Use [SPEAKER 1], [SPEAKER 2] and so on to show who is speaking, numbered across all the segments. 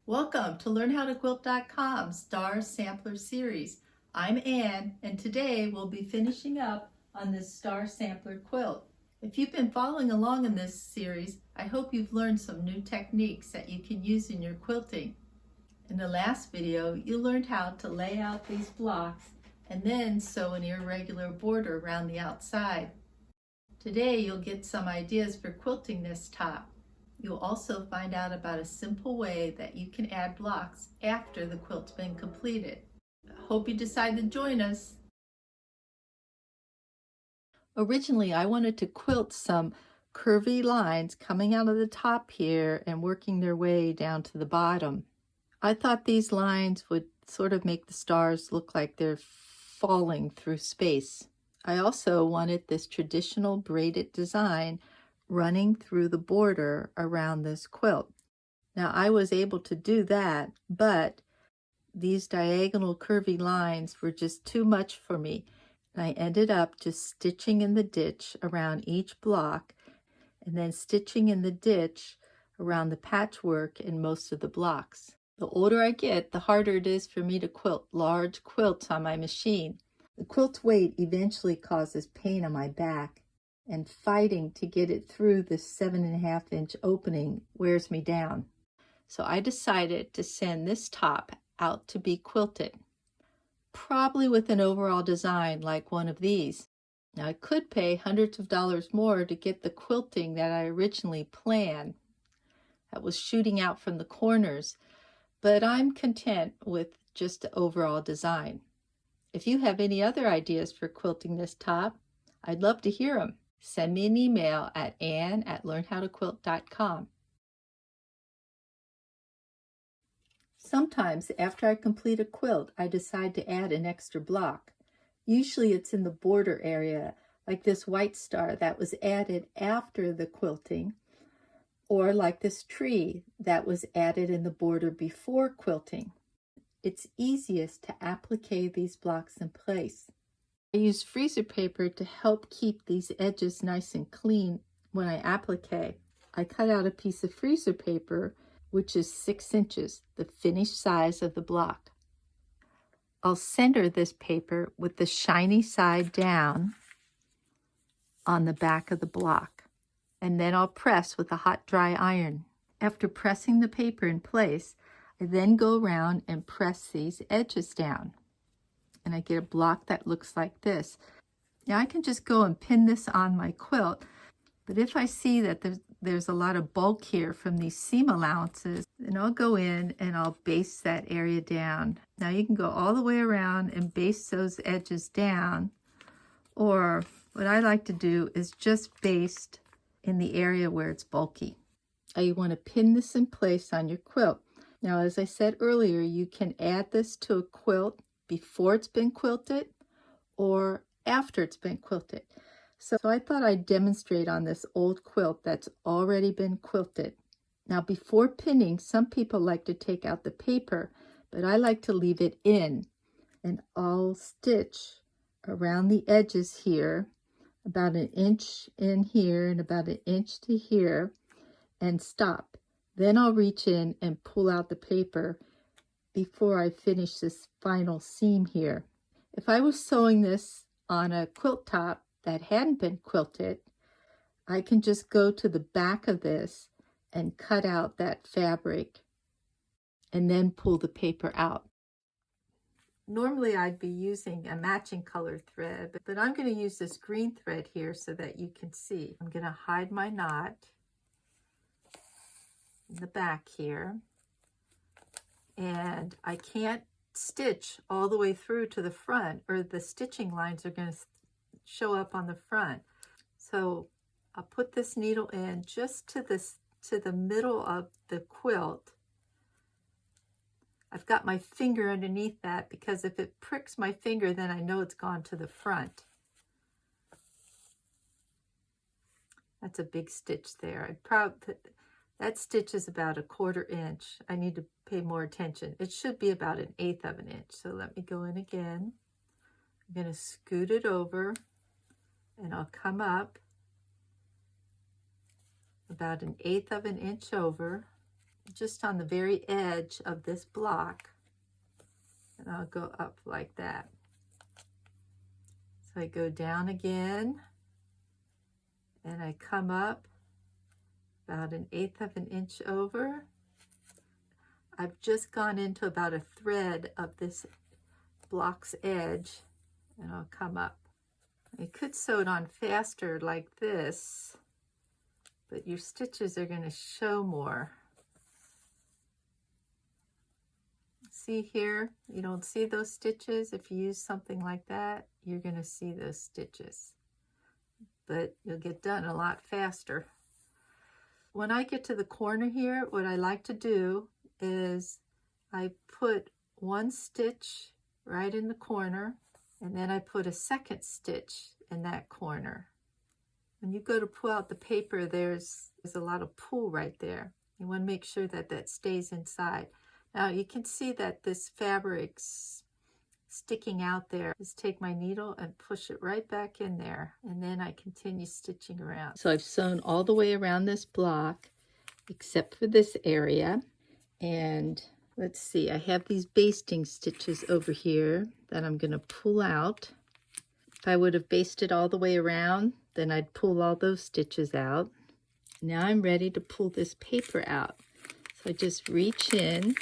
[SPEAKER 1] Welcome to LearnHowToQuilt.com Star Sampler Series. I'm Ann, and today we'll be finishing up on this Star Sampler quilt. If you've been following along in this series, I hope you've learned some new techniques that you can use in your quilting. In the last video, you learned how to lay out these blocks and then sew an irregular border around the outside. Today, you'll get some ideas for quilting this top. You'll also find out about a simple way that you can add blocks after the quilt's been completed. I hope you decide to join us. Originally, I wanted to quilt some curvy lines coming out of the top here and working their way down to the bottom. I thought these lines would sort of make the stars look like they're falling through space. I also wanted this traditional braided design running through the border around this quilt. Now I was able to do that, but these diagonal curvy lines were just too much for me. And I ended up just stitching in the ditch around each block and then stitching in the ditch around the patchwork in most of the blocks. The older I get, the harder it is for me to quilt large quilts on my machine. The quilt's weight eventually causes pain on my back, and fighting to get it through this 7.5-inch opening wears me down. So I decided to send this top out to be quilted, probably with an overall design like one of these. Now I could pay hundreds of dollars more to get the quilting that I originally planned, that was shooting out from the corners, but I'm content with just the overall design. If you have any other ideas for quilting this top, I'd love to hear them. Send me an email at ann@learnhowtoquilt.com. Sometimes after I complete a quilt, I decide to add an extra block. Usually it's in the border area, like this white star that was added after the quilting, or like this tree that was added in the border before quilting. It's easiest to applique these blocks in place. I use freezer paper to help keep these edges nice and clean when I applique. I cut out a piece of freezer paper, which is 6 inches, the finished size of the block. I'll center this paper with the shiny side down on the back of the block, and then I'll press with a hot dry iron. After pressing the paper in place, I then go around and press these edges down, and I get a block that looks like this. Now I can just go and pin this on my quilt, but if I see that there's a lot of bulk here from these seam allowances, then I'll go in and I'll baste that area down. Now you can go all the way around and baste those edges down, or what I like to do is just baste in the area where it's bulky. Now you want to pin this in place on your quilt. Now, as I said earlier, you can add this to a quilt before it's been quilted or after it's been quilted. So I thought I'd demonstrate on this old quilt that's already been quilted. Now before pinning, some people like to take out the paper, but I like to leave it in, and I'll stitch around the edges here, about 1 inch in here and about 1 inch to here, and stop. Then I'll reach in and pull out the paper before I finish this final seam here. If I was sewing this on a quilt top that hadn't been quilted, I can just go to the back of this and cut out that fabric and then pull the paper out. Normally I'd be using a matching color thread, but I'm going to use this green thread here so that you can see. I'm going to hide my knot in the back here, and I can't stitch all the way through to the front, or the stitching lines are going to show up on the front. So I'll put this needle in just to the middle of the quilt. I've got my finger underneath that because if it pricks my finger, then I know it's gone to the front. That's a big stitch there. That stitch is about 1/4 inch. I need to pay more attention. It should be about 1/8 of an inch. So let me go in again. I'm going to scoot it over, and I'll come up about 1/8 of an inch over. just on the very edge of this block, and I'll go up like that. So I go down again, and I come up about 1/8 of an inch over. I've just gone into about a thread of this block's edge, and I'll come up. I could sew it on faster like this, but your stitches are going to show more. See here, you don't see those stitches. If you use something like that, you're going to see those stitches, but you'll get done a lot faster. When I get to the corner here, what I like to do is I put one stitch right in the corner, and then I put a second stitch in that corner. When you go to pull out the paper, there's a lot of pull right there. You want to make sure that that stays inside. Now you can see that this fabric's sticking out there. Just take my needle and push it right back in there, and then I continue stitching around. So I've sewn all the way around this block except for this area, and let's see, I have these basting stitches over here that I'm going to pull out. If I would have basted all the way around, then I'd pull all those stitches out. Now I'm ready to pull this paper out. So I just reach in,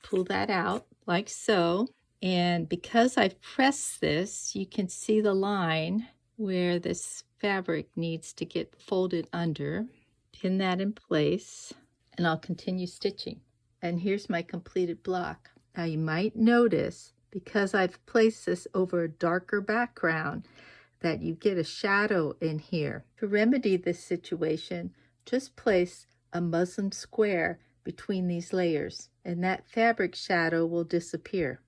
[SPEAKER 1] pull that out like so, and because I've pressed this, you can see the line where this fabric needs to get folded under. Pin that in place, and I'll continue stitching. And here's my completed block. Now you might notice, because I've placed this over a darker background, that you get a shadow in here. To remedy this situation, just place a muslin square between these layers, and that fabric shadow will disappear.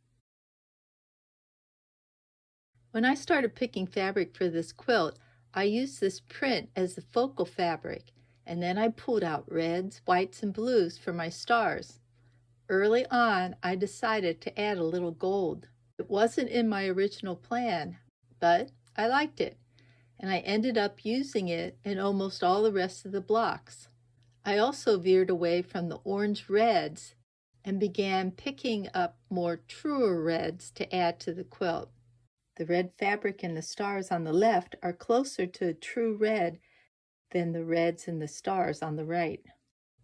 [SPEAKER 1] When I started picking fabric for this quilt, I used this print as the focal fabric, and then I pulled out reds, whites, and blues for my stars. Early on, I decided to add a little gold. It wasn't in my original plan, but I liked it, and I ended up using it in almost all the rest of the blocks. I also veered away from the orange reds and began picking up more truer reds to add to the quilt. The red fabric in the stars on the left are closer to a true red than the reds in the stars on the right.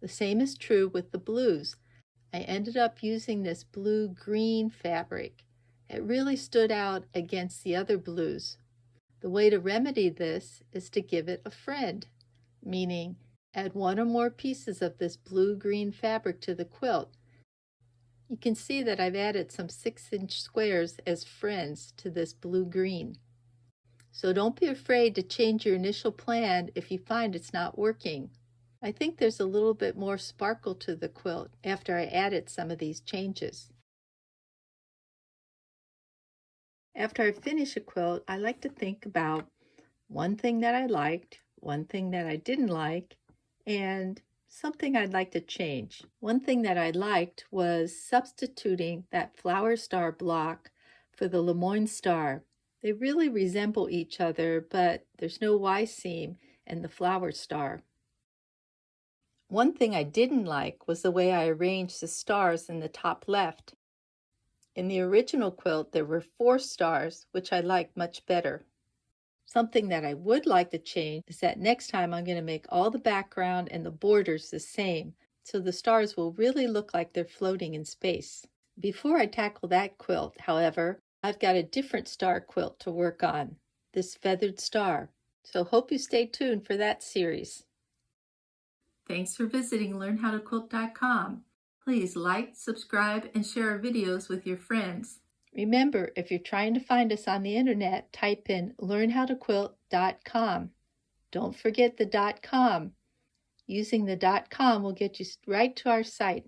[SPEAKER 1] The same is true with the blues. I ended up using this blue-green fabric. It really stood out against the other blues. The way to remedy this is to give it a friend, meaning add one or more pieces of this blue-green fabric to the quilt. You can see that I've added some 6-inch squares as friends to this blue-green. So don't be afraid to change your initial plan if you find it's not working. I think there's a little bit more sparkle to the quilt after I added some of these changes. After I finish a quilt, I like to think about one thing that I liked, one thing that I didn't like, and something I'd like to change. One thing that I liked was substituting that flower star block for the Lemoyne star. They really resemble each other, but there's no Y seam in the flower star. One thing I didn't like was the way I arranged the stars in the top left. In the original quilt, there were 4 stars, which I liked much better. Something that I would like to change is that next time I'm going to make all the background and the borders the same, so the stars will really look like they're floating in space. Before I tackle that quilt, however, I've got a different star quilt to work on, this feathered star. So hope you stay tuned for that series. Thanks for visiting LearnHowToQuilt.com. Please like, subscribe, and share our videos with your friends. Remember, if you're trying to find us on the internet, type in LearnHowToQuilt.com. Don't forget the .com. Using the .com will get you right to our site.